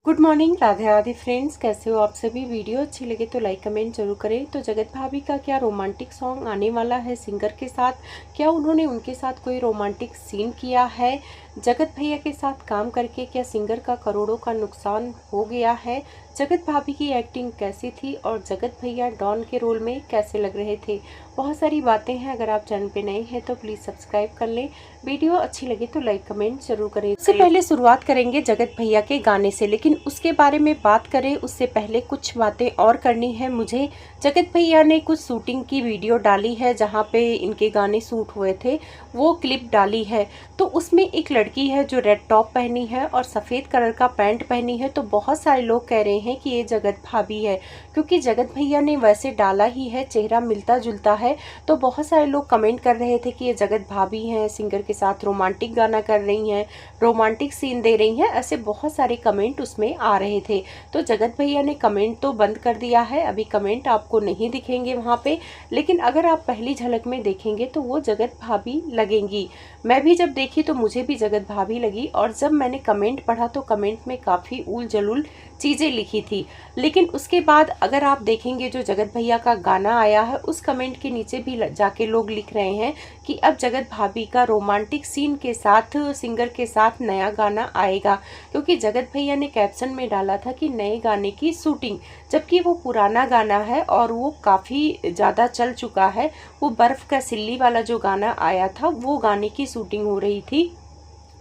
Good morning, Radhe Radhe friends. कैसे हो आप सभी। वीडियो अच्छी लगे तो लाइक कमेंट जरूर करें। तो जगत भाभी का क्या रोमांटिक सॉन्ग आने वाला है सिंगर के साथ? क्या उन्होंने उनके साथ कोई रोमांटिक सीन किया है? जगत भैया के साथ काम करके क्या सिंगर का करोड़ों का नुकसान हो गया है? जगत भाभी की एक्टिंग कैसी थी और जगत भैया डॉन के रोल में कैसे लग रहे थे? बहुत सारी बातें हैं। अगर आप चैनल पे नए हैं तो प्लीज़ सब्सक्राइब कर लें। वीडियो अच्छी लगे तो लाइक कमेंट जरूर करें। उससे पहले शुरुआत करेंगे जगत भैया के गाने से, लेकिन उसके बारे में बात करें उससे पहले कुछ बातें और करनी है मुझे। जगत भैया ने कुछ शूटिंग की वीडियो डाली है जहाँ पे इनके गाने शूट हुए थे, वो क्लिप डाली है। तो उसमें एक लड़की है जो रेड टॉप पहनी है और सफ़ेद कलर का पैंट पहनी है। तो बहुत सारे लोग कह रहे हैं कि ये जगत भाभी है, क्योंकि जगत भैया ने वैसे डाला ही है, चेहरा मिलता जुलता है। तो बहुत सारे लोग कमेंट कर रहे थे कि ये जगत भाभी हैं, सिंगर के साथ रोमांटिक गाना कर रही हैं, रोमांटिक सीन दे रही हैं। ऐसे बहुत सारे कमेंट उसमें आ रहे थे। तो जगत भैया ने कमेंट तो बंद कर दिया है, अभी कमेंट आपको नहीं दिखेंगे वहाँ पे। लेकिन अगर आप पहली झलक में देखेंगे तो वो जगत भाभी लगेंगी। मैं भी जब देखी तो मुझे भी जगत भाभी लगी, और जब मैंने कमेंट पढ़ा तो कमेंट में काफ़ी उल जलूल चीज़ें लिखी थी। लेकिन उसके बाद अगर आप देखेंगे जो जगत भैया का गाना आया है, उस कमेंट के नीचे भी जाके लोग लिख रहे हैं कि अब जगत भाभी का रोमांटिक सीन के साथ सिंगर के साथ नया गाना आएगा। क्योंकि जगत भैया ने कैप्शन में डाला था कि नए गाने की शूटिंग, जबकि वो पुराना गाना है और वो काफ़ी ज़्यादा चल चुका है। वो बर्फ़ का सिल्ली वाला जो गाना आया था, वो गाने की शूटिंग हो रही थी।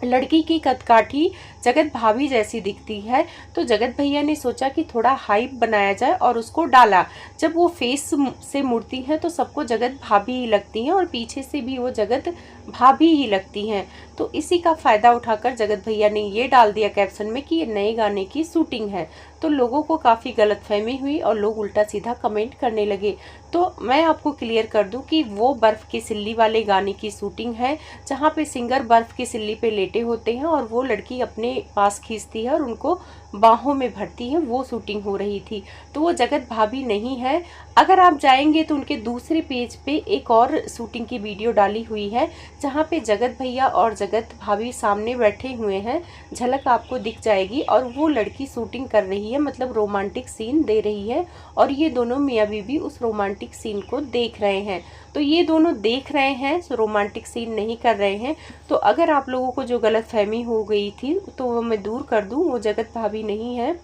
लड़की की कदकाठी जगत भाभी जैसी दिखती है। तो जगत भैया ने सोचा कि थोड़ा हाइप बनाया जाए और उसको डाला। जब वो फेस से मुड़ती हैं तो सबको जगत भाभी ही लगती हैं, और पीछे से भी वो जगत भाभी ही लगती हैं। तो इसी का फ़ायदा उठाकर जगत भैया ने ये डाल दिया कैप्शन में कि ये नए गाने की शूटिंग है। तो लोगों को काफ़ी गलतफहमी हुई और लोग उल्टा सीधा कमेंट करने लगे। तो मैं आपको क्लियर कर दूं कि वो बर्फ़ की सिल्ली वाले गाने की शूटिंग है, जहाँ पे सिंगर बर्फ़ की सिल्ली पे लेटे होते हैं और वो लड़की अपने पास खींचती है और उनको बाहों में भरती है, वो शूटिंग हो रही थी। तो वो जगत भाभी नहीं है। अगर आप जाएंगे तो उनके दूसरे पेज पे एक और शूटिंग की वीडियो डाली हुई है, जहाँ पे जगत भैया और जगत भाभी सामने बैठे हुए हैं। झलक आपको दिख जाएगी और वो लड़की शूटिंग कर रही है, मतलब रोमांटिक सीन दे रही है, और ये दोनों मियाँ बीवी उस रोमांटिक सीन को देख रहे हैं। तो ये दोनों देख रहे हैं, रोमांटिक सीन नहीं कर रहे हैं। तो अगर आप लोगों को जो गलतफहमी हो गई थी तो वो मैं दूर कर दूं, वो जगत भाभी नहीं है।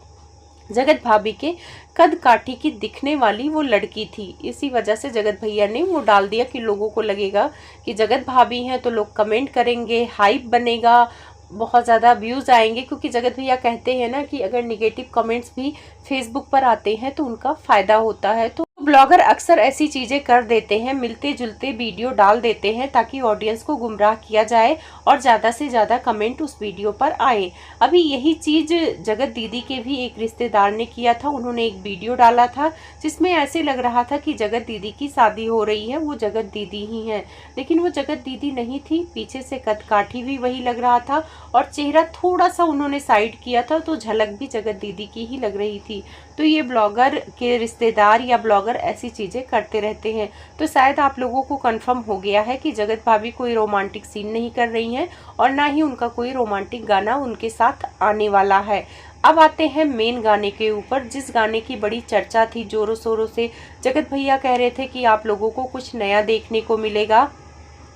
जगत भाभी के कद काठी की दिखने वाली वो लड़की थी। इसी वजह से जगत भैया ने वो डाल दिया कि लोगों को लगेगा कि जगत भाभी हैं, तो लोग कमेंट करेंगे, हाइप बनेगा, बहुत ज़्यादा व्यूज़ आएंगे। क्योंकि जगत भैया कहते हैं ना कि अगर निगेटिव कमेंट्स भी फेसबुक पर आते हैं तो उनका फ़ायदा होता है। तो ब्लॉगर अक्सर ऐसी चीज़ें कर देते हैं, मिलते जुलते वीडियो डाल देते हैं ताकि ऑडियंस को गुमराह किया जाए और ज़्यादा से ज़्यादा कमेंट उस वीडियो पर आए। अभी यही चीज़ जगत दीदी के भी एक रिश्तेदार ने किया था। उन्होंने एक वीडियो डाला था जिसमें ऐसे लग रहा था कि जगत दीदी की शादी हो रही है, वो जगत दीदी ही हैं, लेकिन वो जगत दीदी नहीं थी। पीछे से कदकाठी भी वही लग रहा था और चेहरा थोड़ा सा उन्होंने साइड किया था तो झलक भी जगत दीदी की ही लग रही थी। तो ये ब्लॉगर के रिश्तेदार या ब्लॉगर ऐसी चीज़ें करते रहते हैं। तो शायद आप लोगों को कंफर्म हो गया है कि जगत भाभी कोई रोमांटिक सीन नहीं कर रही हैं और ना ही उनका कोई रोमांटिक गाना उनके साथ आने वाला है। अब आते हैं मेन गाने के ऊपर, जिस गाने की बड़ी चर्चा थी जोरों शोरों से। जगत भैया कह रहे थे कि आप लोगों को कुछ नया देखने को मिलेगा,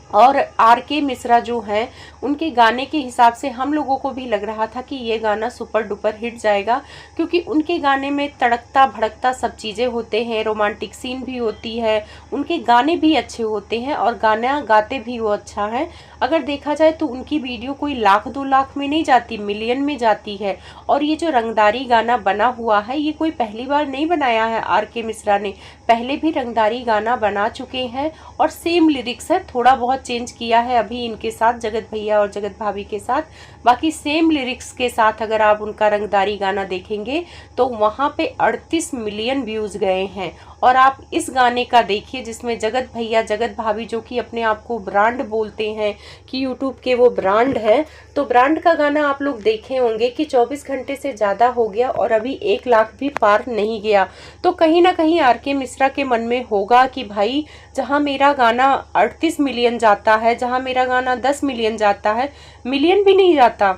और आर.के. मिश्रा जो हैं उनके गाने के हिसाब से हम लोगों को भी लग रहा था कि ये गाना सुपर डुपर हिट जाएगा। क्योंकि उनके गाने में तड़कता भड़कता सब चीज़ें होते हैं, रोमांटिक सीन भी होती है, उनके गाने भी अच्छे होते हैं और गाना गाते भी वो अच्छा है। अगर देखा जाए तो उनकी वीडियो कोई 1,00,000-2,00,000 में नहीं जाती, मिलियन में जाती है। और ये जो रंगदारी गाना बना हुआ है, ये कोई पहली बार नहीं बनाया है आर.के. मिश्रा ने, पहले भी रंगदारी गाना बना चुके हैं और सेम लिरिक्स है, थोड़ा बहुत चेंज किया है अभी इनके साथ, जगत भैया और जगत भाभी के साथ। बाकी सेम लिरिक्स के साथ अगर आप उनका रंगदारी गाना देखेंगे तो वहाँ पे 38 मिलियन व्यूज़ गए हैं। और आप इस गाने का देखिए जिसमें जगत भैया जगत भाभी, जो कि अपने आप को ब्रांड बोलते हैं कि यूट्यूब के वो ब्रांड है, तो ब्रांड का गाना आप लोग देखे होंगे कि 24 घंटे से ज़्यादा हो गया और अभी 1 लाख भी पार नहीं गया। तो कहीं ना कहीं आर.के. मिश्रा के मन में होगा कि भाई जहाँ मेरा गाना 38 मिलियन जाता है, जहाँ मेरा गाना 10 मिलियन जाता है, मिलियन भी नहीं जाता,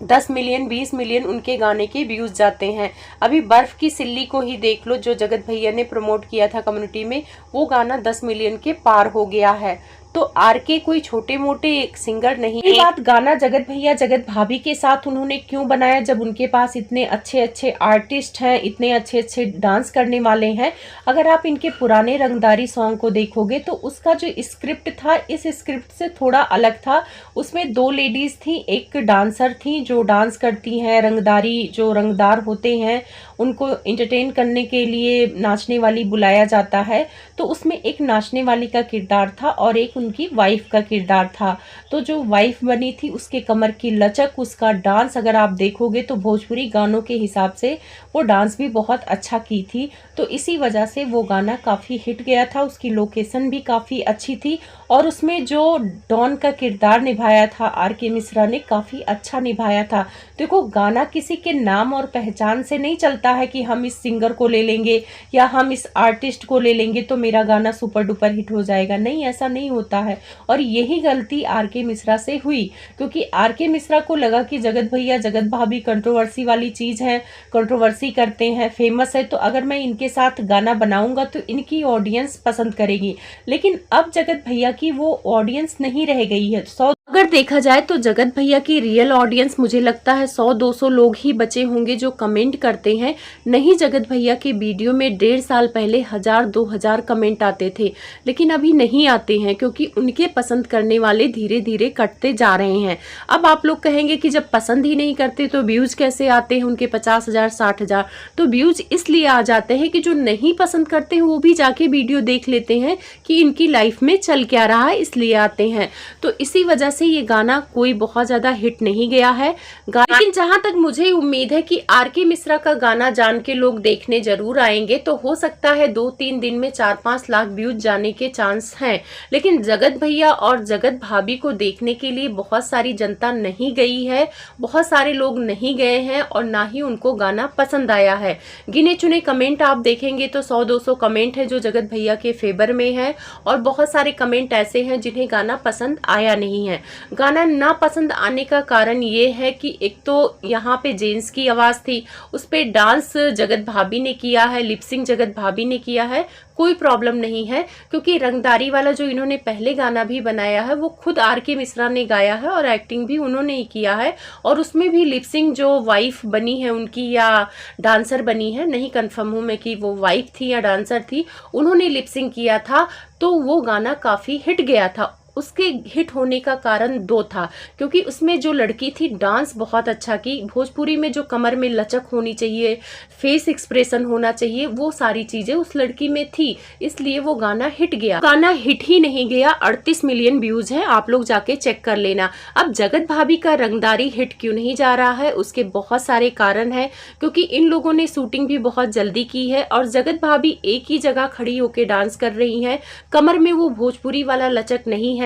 10 मिलियन 20 मिलियन उनके गाने के व्यूज जाते हैं। अभी बर्फ की सिल्ली को ही देख लो, जो जगत भैया ने प्रमोट किया था कम्युनिटी में, वो गाना 10 मिलियन के पार हो गया है। तो आरके कोई छोटे मोटे सिंगर नहीं है। बात गाना जगत भैया जगत भाभी के साथ उन्होंने क्यों बनाया, जब उनके पास इतने अच्छे अच्छे आर्टिस्ट हैं, इतने अच्छे अच्छे डांस करने वाले हैं। अगर आप इनके पुराने रंगदारी सॉन्ग को देखोगे तो उसका जो स्क्रिप्ट था इस स्क्रिप्ट से थोड़ा अलग था। उसमें 2 लेडीज थी, एक डांसर थी जो डांस करती हैं, रंगदारी जो रंगदार होते हैं उनको एंटरटेन करने के लिए नाचने वाली बुलाया जाता है। तो उसमें एक नाचने वाली का किरदार था और एक उनकी वाइफ का किरदार था। तो जो वाइफ बनी थी उसके कमर की लचक, उसका डांस अगर आप देखोगे तो भोजपुरी गानों के हिसाब से वो डांस भी बहुत अच्छा की थी। तो इसी वजह से वो गाना काफ़ी हिट गया था। उसकी लोकेशन भी काफ़ी अच्छी थी और उसमें जो डॉन का किरदार निभाया था आरके मिश्रा ने, काफ़ी अच्छा निभाया था। देखो, गाना किसी के नाम और पहचान से नहीं चलता है कि हम इस सिंगर को ले लेंगे या हम इस आर्टिस्ट को ले लेंगे तो मेरा गाना सुपर डुपर हिट हो जाएगा। नहीं, ऐसा नहीं होता है। और यही गलती आरके मिश्रा से हुई, क्योंकि आरके मिश्रा को लगा कि जगत भैया जगत भाभी कंट्रोवर्सी वाली चीज़ है, कंट्रोवर्सी करते हैं, फेमस है, तो अगर मैं इनके साथ गाना बनाऊंगा तो इनकी ऑडियंस पसंद करेगी। लेकिन अब जगत भैया की वो ऑडियंस नहीं रह गई है। अगर देखा जाए तो जगत भैया की रियल ऑडियंस मुझे लगता है 100-200 लोग ही बचे होंगे जो कमेंट करते हैं। नहीं, जगत भैया के वीडियो में 1.5 साल पहले 1000-2000 कमेंट आते थे, लेकिन अभी नहीं आते हैं क्योंकि उनके पसंद करने वाले धीरे धीरे कटते जा रहे हैं। अब आप लोग कहेंगे कि जब पसंद ही नहीं करते तो व्यूज कैसे आते हैं उनके 50,000 60,000? तो व्यूज इसलिए आ जाते हैं कि जो नहीं पसंद करते हैं वो भी जाके वीडियो देख लेते हैं कि इनकी लाइफ में चल क्या रहा है, इसलिए आते हैं। तो इसी वजह से ये गाना कोई बहुत ज्यादा हिट नहीं गया है। लेकिन जहां तक मुझे उम्मीद है कि आरके मिश्रा का गाना जान के लोग देखने जरूर आएंगे, तो हो सकता है 2-3 दिन में 4-5 लाख व्यूज जाने के चांस हैं। लेकिन जगत भैया और जगत भाभी को देखने के लिए बहुत सारी जनता नहीं गई है, बहुत सारे लोग नहीं गए हैं और ना ही उनको गाना पसंद आया है। गिने चुने कमेंट आप देखेंगे तो 100-200 कमेंट है जो जगत भैया के फेवर में है और बहुत सारे कमेंट ऐसे हैं जिन्हें गाना पसंद आया नहीं है। गाना ना पसंद आने का कारण ये है कि एक तो यहाँ पे जेंट्स की आवाज थी, उस पे डांस जगत भाभी ने किया है, लिपसिंग जगत भाभी ने किया है, कोई प्रॉब्लम नहीं है। क्योंकि रंगदारी वाला जो इन्होंने पहले गाना भी बनाया है वो खुद आरके मिश्रा ने गाया है और एक्टिंग भी उन्होंने ही किया है और उसमें भी लिपसिंग जो वाइफ बनी है उनकी या डांसर बनी है, नहीं कंफर्म हूं मैं कि वो वाइफ थी या डांसर थी, उन्होंने लिपसिंग किया था। तो वो गाना काफी हिट गया था। उसके हिट होने का कारण 2 था, क्योंकि उसमें जो लड़की थी डांस बहुत अच्छा की, भोजपुरी में जो कमर में लचक होनी चाहिए, फेस एक्सप्रेशन होना चाहिए, वो सारी चीजें उस लड़की में थी, इसलिए वो गाना हिट गया। गाना हिट ही नहीं गया, 38 मिलियन व्यूज है, आप लोग जाके चेक कर लेना। अब जगत भाभी का रंगदारी हिट क्यों नहीं जा रहा है, उसके बहुत सारे कारण है, क्योंकि इन लोगों ने शूटिंग भी बहुत जल्दी की है और जगत भाभी एक ही जगह खड़ी होकर डांस कर रही है, कमर में वो भोजपुरी वाला लचक नहीं है।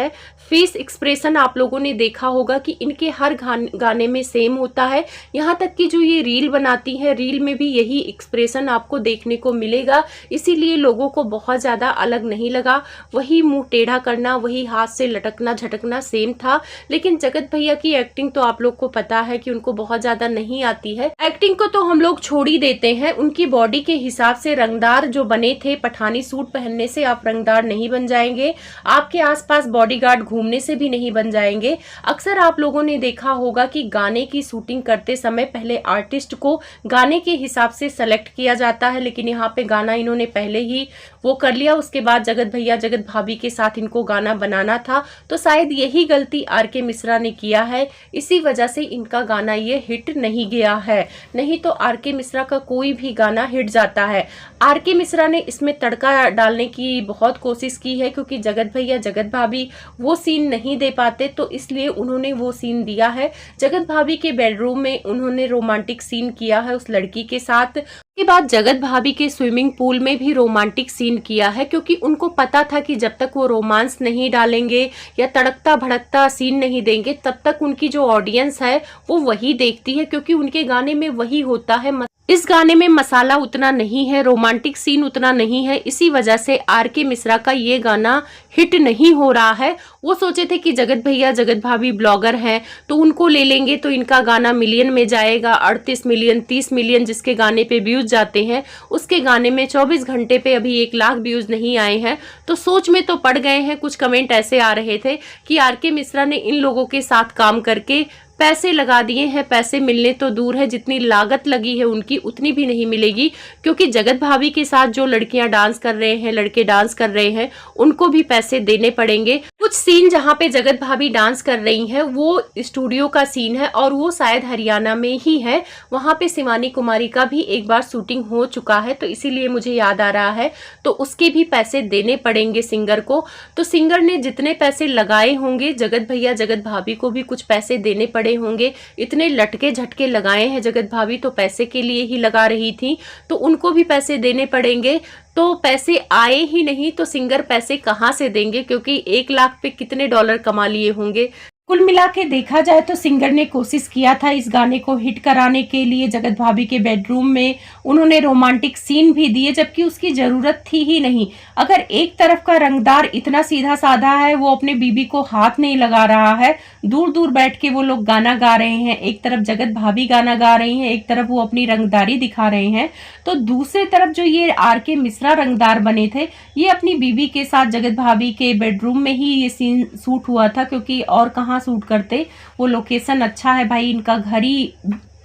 फेस एक्सप्रेशन आप लोगों ने देखा होगा कि इनके हर गाने में सेम होता है, यहाँ तक कि जो ये रील बनाती है, रील में भी यही एक्सप्रेशन आपको देखने को मिलेगा, इसीलिए लोगों को बहुत ज्यादा अलग नहीं लगा। वही मुंह टेढ़ा करना, वही हाथ से लटकना झटकना सेम था। लेकिन जगत भैया की एक्टिंग तो आप लोग को पता है कि उनको बहुत ज्यादा नहीं आती है। एक्टिंग को तो हम लोग छोड़ ही देते हैं, उनकी बॉडी के हिसाब से रंगदार जो बने थे, पठानी सूट पहनने से आप रंगदार नहीं बन जाएंगे, आपके आसपास बॉडीगार्ड घूमने से भी नहीं बन जाएंगे। अक्सर आप लोगों ने देखा होगा कि गाने की शूटिंग करते समय पहले आर्टिस्ट को गाने के हिसाब से सेलेक्ट किया जाता है, लेकिन यहाँ पे गाना इन्होंने पहले ही वो कर लिया, उसके बाद जगत भैया जगत भाभी के साथ इनको गाना बनाना था, तो शायद यही गलती आरके मिश्रा ने किया है, इसी वजह से इनका गाना ये हिट नहीं गया है। नहीं तो आरके मिश्रा का कोई भी गाना हिट जाता है। आरके मिश्रा ने इसमें तड़का डालने की बहुत कोशिश की है, क्योंकि जगत भैया जगत भाभी वो सीन नहीं दे पाते, तो इसलिए उन्होंने वो सीन दिया है। जगत भाभी के बेडरूम में उन्होंने रोमांटिक सीन किया है उस लड़की के साथ, के बाद जगत भाभी के स्विमिंग पूल में भी रोमांटिक सीन किया है, क्योंकि उनको पता था कि जब तक वो रोमांस नहीं डालेंगे या तड़कता भड़कता सीन नहीं देंगे तब तक उनकी जो ऑडियंस है वो वही देखती है, क्योंकि उनके गाने में वही होता है। इस गाने में मसाला उतना नहीं है, रोमांटिक सीन उतना नहीं है, इसी वजह से आर.के. मिश्रा का ये गाना हिट नहीं हो रहा है। वो सोचे थे कि जगत भैया जगत भाभी ब्लॉगर हैं तो उनको ले लेंगे तो इनका गाना मिलियन में जाएगा, 38 मिलियन 30 मिलियन जिसके गाने पे व्यूज जाते हैं, उसके गाने में 24 घंटे पे अभी 1 लाख व्यूज नहीं आए हैं। तो सोच में तो पड़ गए हैं। कुछ कमेंट ऐसे आ रहे थे कि आर.के. मिश्रा ने इन लोगों के साथ काम करके पैसे लगा दिए हैं, पैसे मिलने तो दूर है, जितनी लागत लगी है उनकी उतनी भी नहीं मिलेगी, क्योंकि जगत भाभी के साथ जो लड़कियां डांस कर रहे हैं, लड़के डांस कर रहे हैं, उनको भी पैसे देने पड़ेंगे। कुछ सीन जहां पे जगत भाभी डांस कर रही हैं वो स्टूडियो का सीन है और वो शायद हरियाणा में ही है। वहां पे शिवानी कुमारी का भी एक बार शूटिंग हो चुका है, तो इसीलिए मुझे याद आ रहा है। तो उसके भी पैसे देने पड़ेंगे सिंगर को। तो सिंगर ने जितने पैसे लगाए होंगे, जगत भैया जगत भाभी को भी कुछ पैसे देने पड़े होंगे। इतने लटके झटके लगाए हैं जगत भाभी, तो पैसे के लिए ही लगा रही थी, तो उनको भी पैसे देने पड़ेंगे। तो पैसे आए ही नहीं तो सिंगर पैसे कहां से देंगे, क्योंकि 1 लाख पे कितने डॉलर कमा लिए होंगे। कुल मिला के देखा जाए तो सिंगर ने कोशिश किया था इस गाने को हिट कराने के लिए। जगत भाभी के बेडरूम में उन्होंने रोमांटिक सीन भी दिए, जबकि उसकी जरूरत थी ही नहीं। अगर एक तरफ का रंगदार इतना सीधा साधा है, वो अपने बीबी को हाथ नहीं लगा रहा है, दूर दूर बैठ के वो लोग गाना गा रहे हैं, एक तरफ जगत भाभी गाना गा रही हैं, एक तरफ वो अपनी रंगदारी दिखा रहे हैं, तो दूसरे तरफ जो ये आर.के. मिश्रा रंगदार बने थे, ये अपनी बीबी के साथ जगत भाभी के बेडरूम में ही ये सीन शूट हुआ था, क्योंकि और कहाँ शूट करते। वो लोकेशन अच्छा है भाई, इनका घर ही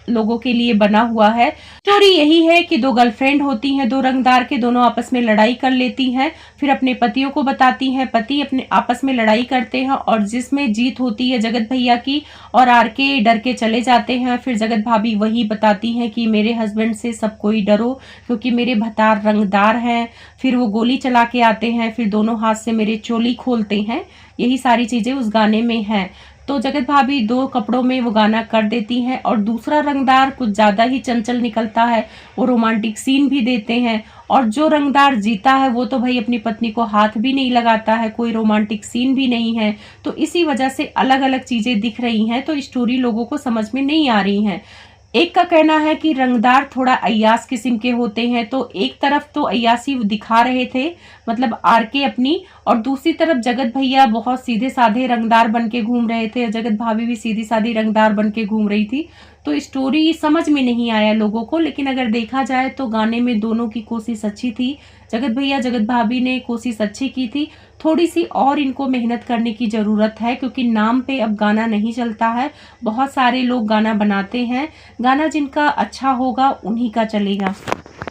लोगों के लिए बना हुआ है। स्टोरी यही है कि 2 गर्लफ्रेंड होती हैं, 2 रंगदार के, दोनों आपस में लड़ाई कर लेती हैं, फिर अपने पतियों को बताती हैं, पति अपने आपस में लड़ाई करते हैं और जिसमें जीत होती है जगत भैया की और आर.के. डर के चले जाते हैं। फिर जगत भाभी वही बताती हैं कि मेरे हस्बैंड से सब कोई डरो, क्योंकि मेरे भतार रंगदार हैं। फिर वो गोली चला के आते हैं, फिर दोनों हाथ से मेरे चोली खोलते हैं। यही सारी चीजें उस गाने में हैं। तो जगत भाभी 2 कपड़ों में वो गाना कर देती हैं और दूसरा रंगदार कुछ ज्यादा ही चंचल निकलता है, वो रोमांटिक सीन भी देते हैं। और जो रंगदार जीता है वो तो भाई अपनी पत्नी को हाथ भी नहीं लगाता है, कोई रोमांटिक सीन भी नहीं है। तो इसी वजह से अलग अलग चीजें दिख रही हैं, तो स्टोरी लोगों को समझ में नहीं आ रही है। एक का कहना है कि रंगदार थोड़ा अय्यास किस्म के होते हैं, तो एक तरफ तो अय्यासी दिखा रहे थे, मतलब आर.के. अपनी, और दूसरी तरफ जगत भैया बहुत सीधे साधे रंगदार बन के घूम रहे थे, जगत भाभी भी सीधी साधी रंगदार बन के घूम रही थी। तो स्टोरी समझ में नहीं आया लोगों को, लेकिन अगर देखा जाए तो गाने में दोनों की कोशिश अच्छी थी। जगत भैया जगत भाभी ने कोशिश अच्छी की थी, थोड़ी सी और इनको मेहनत करने की जरूरत है, क्योंकि नाम पे अब गाना नहीं चलता है। बहुत सारे लोग गाना बनाते हैं, गाना जिनका अच्छा होगा उन्हीं का चलेगा।